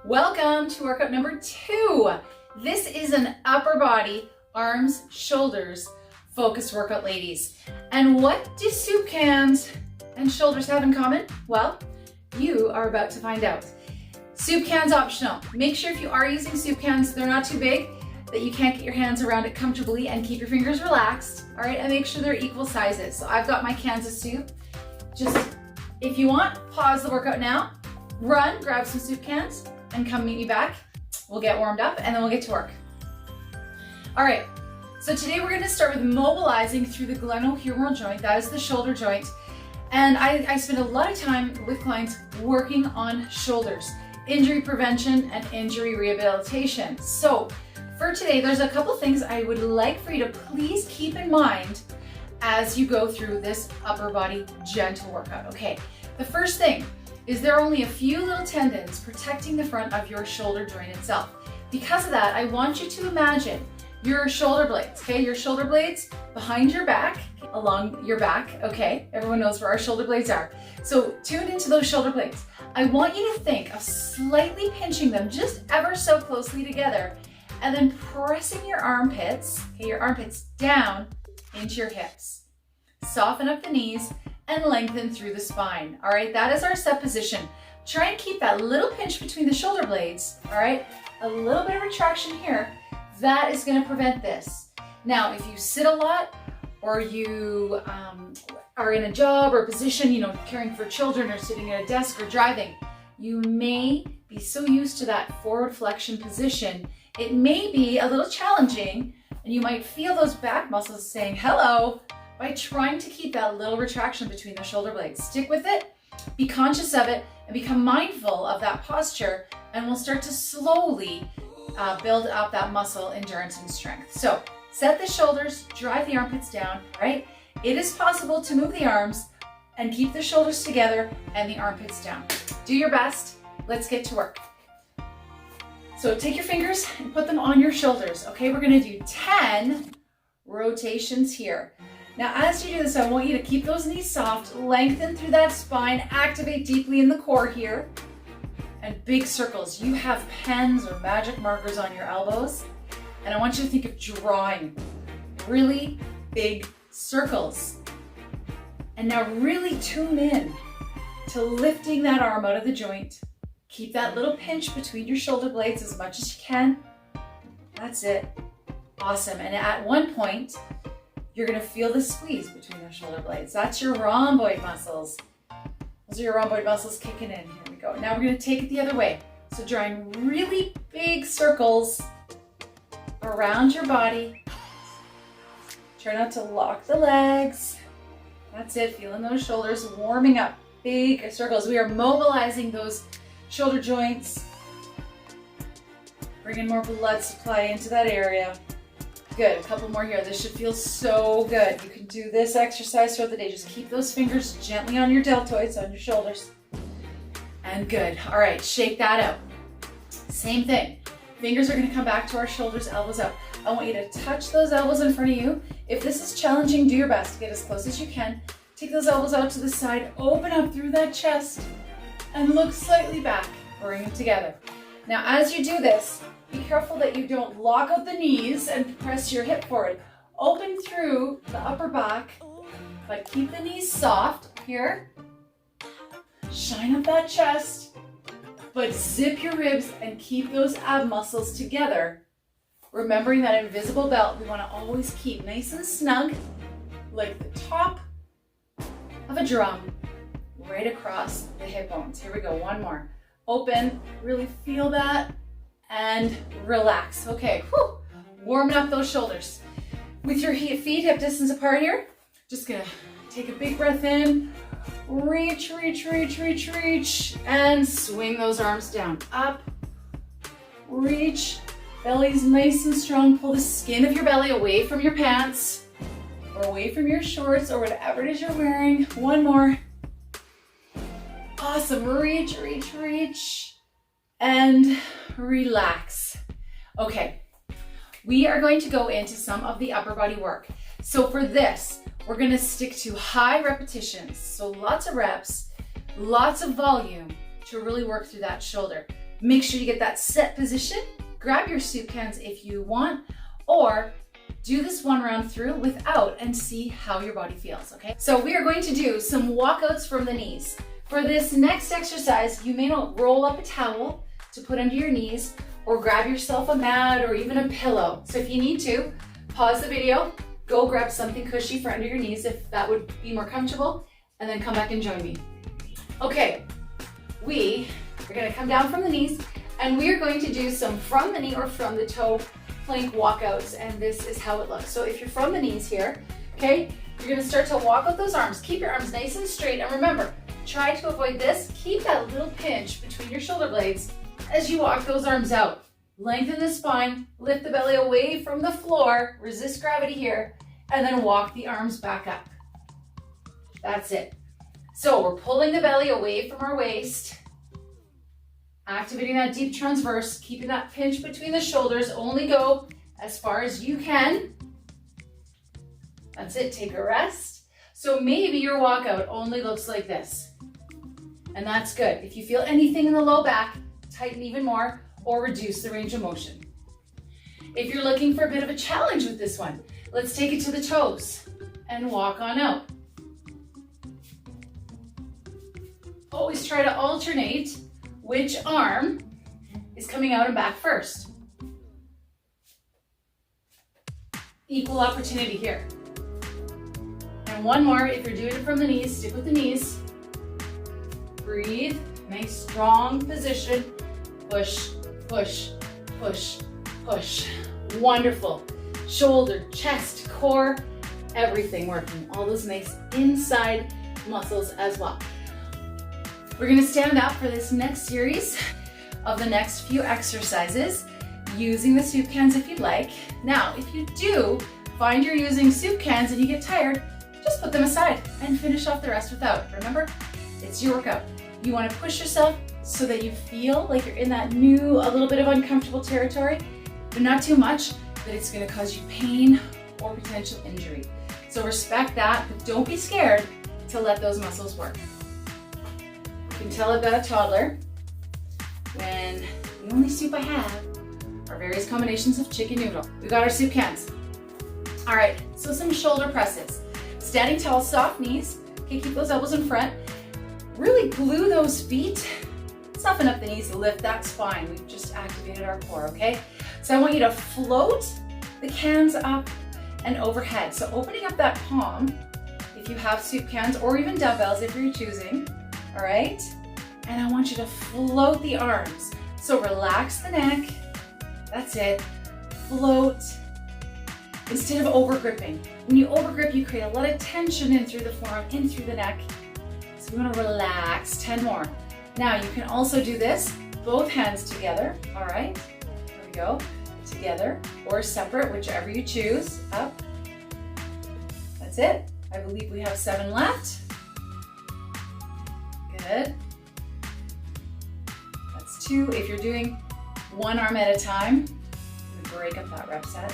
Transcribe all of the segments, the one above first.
Welcome to workout number 2. This is an upper body, arms, shoulders focused workout, ladies. And what do soup cans and shoulders have in common? Well, you are about to find out. Soup cans optional. Make sure if you are using soup cans, they're not too big, that you can't get your hands around it comfortably, and keep your fingers relaxed, all right? And make sure they're equal sizes. So I've got my cans of soup. Just, if you want, pause the workout now, run, grab some soup cans, and come meet me back. We'll get warmed up and then we'll get to work. All right, so today we're gonna start with mobilizing through the glenohumeral joint. That is the shoulder joint. And I spend a lot of time with clients working on shoulders, injury prevention and injury rehabilitation. So for today, there's a couple things I would like for you to please keep in mind as you go through this upper body gentle workout. Okay, the first thing is there are only a few little tendons protecting the front of your shoulder joint itself. Because of that, I want you to imagine your shoulder blades, okay? Your shoulder blades behind your back, along your back, okay? Everyone knows where our shoulder blades are. So tune into those shoulder blades. I want you to think of slightly pinching them just ever so closely together and then pressing your armpits, okay, your armpits down into your hips. Soften up the knees and lengthen through the spine. All right, that is our set position. Try and keep that little pinch between the shoulder blades, all right? A little bit of retraction here. That is gonna prevent this. Now, if you sit a lot or you are in a job or position, you know, caring for children or sitting at a desk or driving, you may be so used to that forward flexion position, it may be a little challenging and you might feel those back muscles saying hello by trying to keep that little retraction between the shoulder blades. Stick with it, be conscious of it, and become mindful of that posture, and we'll start to slowly build up that muscle endurance and strength. So set the shoulders, drive the armpits down, right? It is possible to move the arms and keep the shoulders together and the armpits down. Do your best. Let's get to work. So take your fingers and put them on your shoulders. Okay, we're gonna do 10 rotations here. Now, as you do this, I want you to keep those knees soft, lengthen through that spine, activate deeply in the core here, and big circles. You have pens or magic markers on your elbows, and I want you to think of drawing really big circles. And now really tune in to lifting that arm out of the joint. Keep that little pinch between your shoulder blades as much as you can. That's it. Awesome. And at one point, you're gonna feel the squeeze between the shoulder blades. That's your rhomboid muscles. Those are your rhomboid muscles kicking in. Here we go. Now we're gonna take it the other way. So drawing really big circles around your body. Try not to lock the legs. That's it, feeling those shoulders warming up. Big circles. We are mobilizing those shoulder joints. Bringing more blood supply into that area. Good, a couple more here. This should feel so good. You can do this exercise throughout the day. Just keep those fingers gently on your deltoids, on your shoulders. And good. All right, shake that out. Same thing. Fingers are gonna come back to our shoulders, elbows up. I want you to touch those elbows in front of you. If this is challenging, do your best to get as close as you can. Take those elbows out to the side, open up through that chest, and look slightly back. Bring them together. Now, as you do this, be careful that you don't lock out the knees and press your hip forward. Open through the upper back, but keep the knees soft here. Shine up that chest, but zip your ribs and keep those ab muscles together. Remembering that invisible belt, we want to always keep nice and snug, like the top of a drum, right across the hip bones. Here we go, one more. Open, really feel that. And relax. Okay, whew. Warming up those shoulders. With your feet hip distance apart here, just gonna take a big breath in, reach, reach, reach, reach, reach, and swing those arms down. Up, reach, belly's nice and strong. Pull the skin of your belly away from your pants or away from your shorts or whatever it is you're wearing. One more. Awesome, reach, reach, reach. And relax. Okay, we are going to go into some of the upper body work. So for this, we're gonna stick to high repetitions. So lots of reps, lots of volume to really work through that shoulder. Make sure you get that set position. Grab your soup cans if you want, or do this one round through without and see how your body feels, okay? So we are going to do some walkouts from the knees. For this next exercise, you may not roll up a towel to put under your knees or grab yourself a mat or even a pillow. So if you need to, pause the video, go grab something cushy for under your knees if that would be more comfortable, and then come back and join me. Okay, we are gonna come down from the knees and we are going to do some from the knee or from the toe plank walkouts, and this is how it looks. So if you're from the knees here, okay, you're gonna start to walk out those arms. Keep your arms nice and straight, and remember, try to avoid this. Keep that little pinch between your shoulder blades as you walk those arms out. Lengthen the spine, lift the belly away from the floor, resist gravity here, and then walk the arms back up. That's it. So we're pulling the belly away from our waist, activating that deep transverse, keeping that pinch between the shoulders. Only go as far as you can. That's it, take a rest. So maybe your walkout only looks like this, and that's good. If you feel anything in the low back, tighten even more or reduce the range of motion. If you're looking for a bit of a challenge with this one, let's take it to the toes and walk on out. Always try to alternate which arm is coming out and back first. Equal opportunity here. And one more, if you're doing it from the knees, stick with the knees. Breathe, nice strong position. Push, push, push, push. Wonderful. Shoulder, chest, core, everything working. All those nice inside muscles as well. We're gonna stand up for this next series of the next few exercises using the soup cans if you'd like. Now, if you do find you're using soup cans and you get tired, just put them aside and finish off the rest without. Remember, it's your workout. You wanna push yourself so that you feel like you're in that new, a little bit of uncomfortable territory, but not too much that it's gonna cause you pain or potential injury. So respect that, but don't be scared to let those muscles work. You can tell I've got a toddler when the only soup I have are various combinations of chicken noodle. We got our soup cans. All right, so some shoulder presses. Standing tall, soft knees. Okay, keep those elbows in front. Really glue those feet. Soften up the knees, lift that spine. We've just activated our core, okay? So I want you to float the cans up and overhead. So opening up that palm, if you have soup cans or even dumbbells if you're choosing, all right? And I want you to float the arms. So relax the neck. That's it. Float instead of over gripping. When you over grip, you create a lot of tension in through the forearm, in through the neck. So we want to relax. 10 more. Now you can also do this, both hands together, all right? Here we go. Together or separate, whichever you choose. Up. That's it. I believe we have 7 left. Good. That's 2. If you're doing one arm at a time, I'm gonna break up that rep set.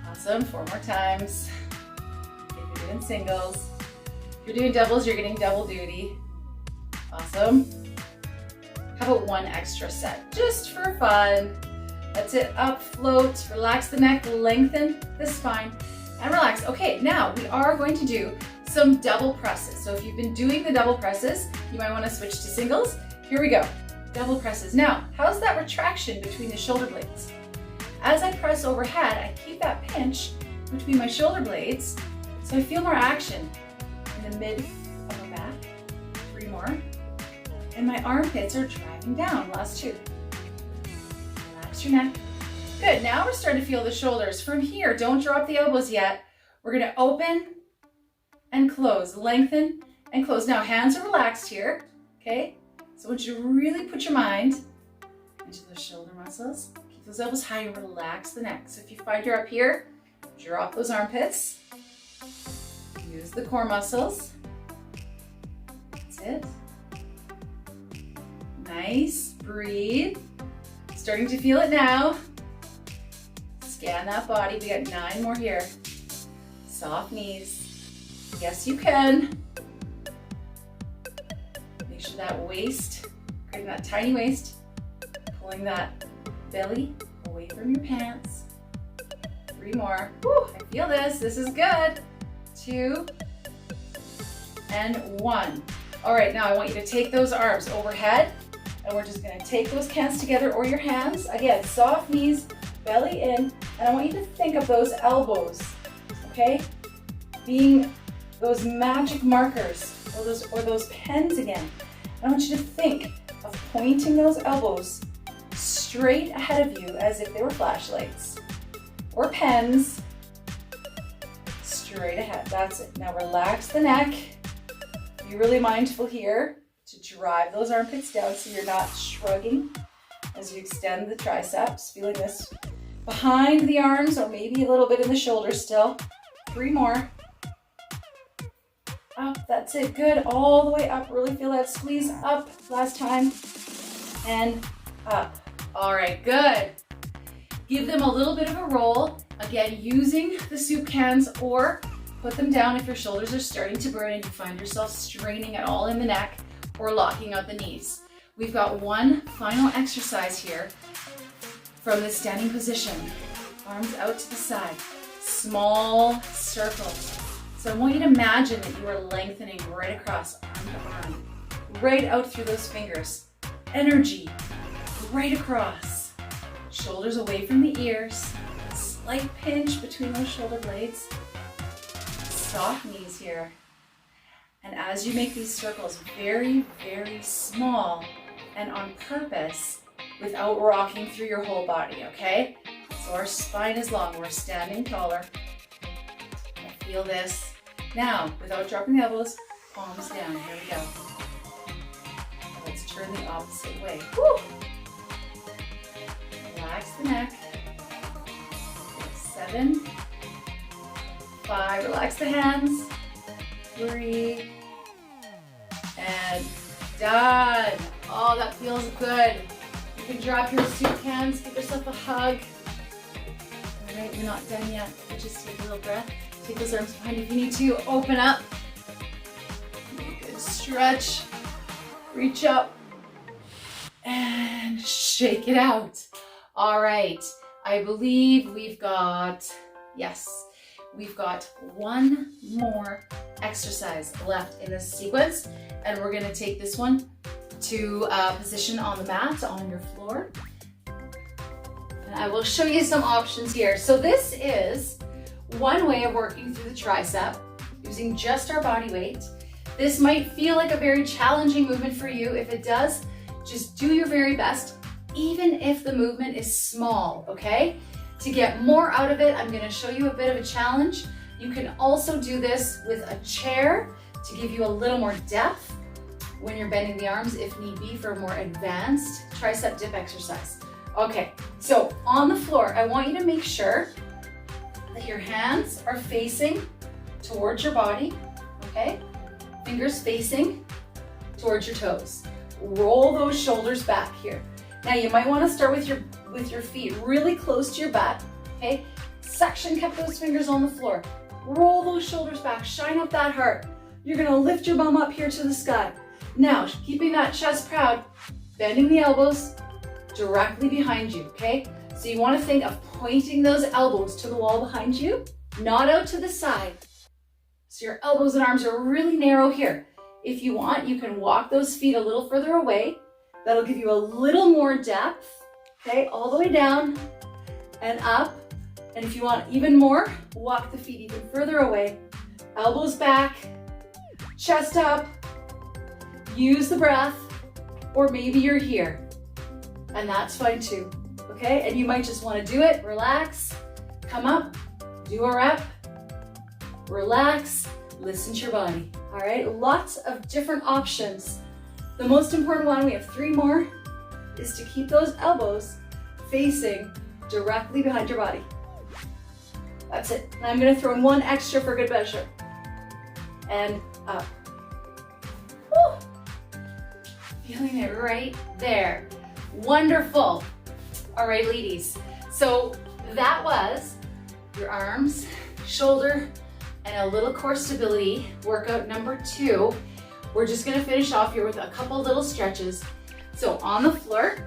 Awesome. 4 more times. If you're doing singles. If you're doing doubles, you're getting double duty. Awesome. How about 1 extra set, just for fun? That's it. Up, float, relax the neck, lengthen the spine, and relax. Okay, now we are going to do some double presses. So if you've been doing the double presses, you might want to switch to singles. Here we go. Double presses. Now, how's that retraction between the shoulder blades? As I press overhead, I keep that pinch between my shoulder blades, so I feel more action in the mid of my back. 3 more. And my armpits are driving down. Last 2. Relax your neck. Good, now we're starting to feel the shoulders. From here, don't drop the elbows yet. We're gonna open and close, lengthen and close. Now hands are relaxed here, okay? So I want you to really put your mind into those shoulder muscles. Keep those elbows high and relax the neck. So if you find you're up here, drop those armpits. Use the core muscles. That's it. Nice, breathe. Starting to feel it now. Scan that body, we got 9 more here. Soft knees. Yes, you can. Make sure that waist, creating that tiny waist, Pulling that belly away from your pants. 3 more. Woo, I feel this. This is good. 2 and 1. All right, now I want you to take those arms overhead, and we're just gonna take those cans together or your hands. Again, soft knees, belly in, and I want you to think of those elbows, okay? Being those magic markers or those pens again. I want you to think of pointing those elbows straight ahead of you as if they were flashlights or pens. Straight ahead, that's it. Now relax the neck. Be really mindful here to drive those armpits down so you're not shrugging as you extend the triceps. Feeling this behind the arms or maybe a little bit in the shoulders still. 3 more. Up, that's it, good. All the way up, really feel that squeeze up. Last time, and up. All right, good. Give them a little bit of a roll. Again, using the soup cans, or put them down if your shoulders are starting to burn and you find yourself straining at all in the neck or locking out the knees. We've got one final exercise here from the standing position. Arms out to the side, small circles. So I want you to imagine that you are lengthening right across arm to arm, right out through those fingers. Energy, right across. Shoulders away from the ears. A slight pinch between those shoulder blades. Soft knees here. And as you make these circles very, very small and on purpose without rocking through your whole body, okay? So our spine is long, we're standing taller. Feel this. Now, without dropping the elbows, palms down. Here we go. Let's turn the opposite way. Woo! Relax the neck. 7, 5, relax the hands. 3, and done. Oh, that feels good. You can drop your soup cans, give yourself a hug. All right, you're not done yet. Just take a little breath. Take those arms behind if you need to. Open up. Good stretch. Reach up. And shake it out. All right. I believe we've got one more exercise left in this sequence. And we're going to take this one to position on the mat, on your floor. And I will show you some options here. So this is one way of working through the tricep using just our body weight. This might feel like a very challenging movement for you. If it does, just do your very best, even if the movement is small, okay? To get more out of it, I'm gonna show you a bit of a challenge. You can also do this with a chair to give you a little more depth when you're bending the arms, if need be, for a more advanced tricep dip exercise. Okay, so on the floor, I want you to make sure that your hands are facing towards your body, okay? Fingers facing towards your toes. Roll those shoulders back here. Now you might want to start with your feet really close to your butt, okay? Suction kept those fingers on the floor. Roll those shoulders back, shine up that heart. You're gonna lift your bum up here to the sky. Now, keeping that chest proud, bending the elbows directly behind you, okay? So you want to think of pointing those elbows to the wall behind you, not out to the side. So your elbows and arms are really narrow here. If you want, you can walk those feet a little further away. That'll give you a little more depth, okay? All the way down and up. And if you want even more, walk the feet even further away. Elbows back, chest up, use the breath, or maybe you're here. And that's fine too. Okay, and you might just want to do it, relax, come up, do a rep, relax, listen to your body. All right, lots of different options. The most important one, we have 3 more, is to keep those elbows facing directly behind your body. That's it. And I'm going to throw in one extra for good measure. And up. Woo. Feeling it right there. Wonderful. All right, ladies. So that was your arms, shoulder, and a little core stability workout number 2. We're just gonna finish off here with a couple little stretches. So on the floor,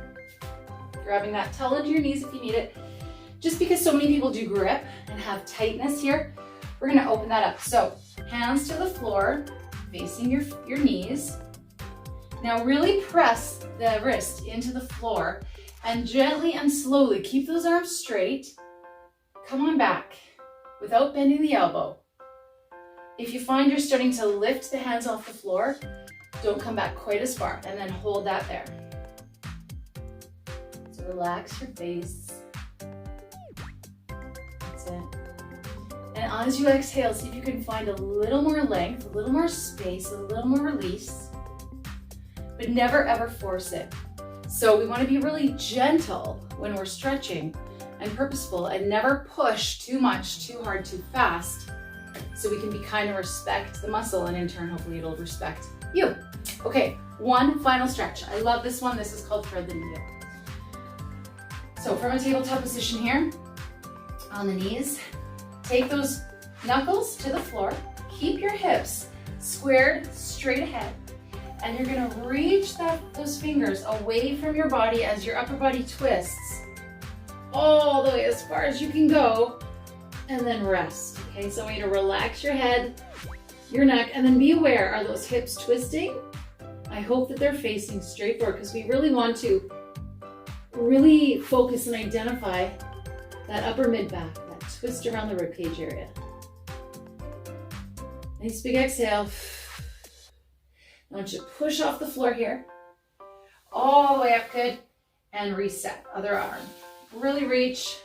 grabbing that towel into your knees if you need it. Just because so many people do grip and have tightness here, we're gonna open that up. So hands to the floor, facing your knees. Now really press the wrist into the floor and gently and slowly keep those arms straight. Come on back without bending the elbow. If you find you're starting to lift the hands off the floor, don't come back quite as far, and then hold that there. So relax your face. That's it. And as you exhale, see if you can find a little more length, a little more space, a little more release, but never ever force it. So we want to be really gentle when we're stretching and purposeful, and never push too much, too hard, too fast, so we can be kind and respect the muscle, and in turn, hopefully it'll respect you. Okay, one final stretch. I love this one. This is called thread the needle. So from a tabletop position here, on the knees, take those knuckles to the floor, keep your hips squared straight ahead, and you're gonna reach those fingers away from your body as your upper body twists all the way as far as you can go, and then rest. Okay, so I want you to relax your head, your neck, and then be aware, are those hips twisting? I hope that they're facing straight forward, because we really want to really focus and identify that upper mid-back, that twist around the ribcage area. Nice big exhale. I want you to push off the floor here, all the way up, good, and reset, other arm. Really reach,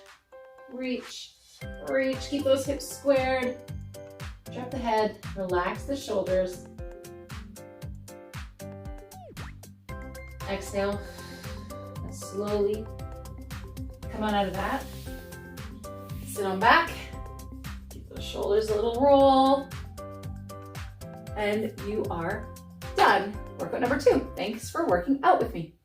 reach, reach, keep those hips squared, drop the head, relax the shoulders. Exhale, and slowly come on out of that. Sit on back, keep those shoulders a little roll, and you are done. Workout number 2. Thanks for working out with me.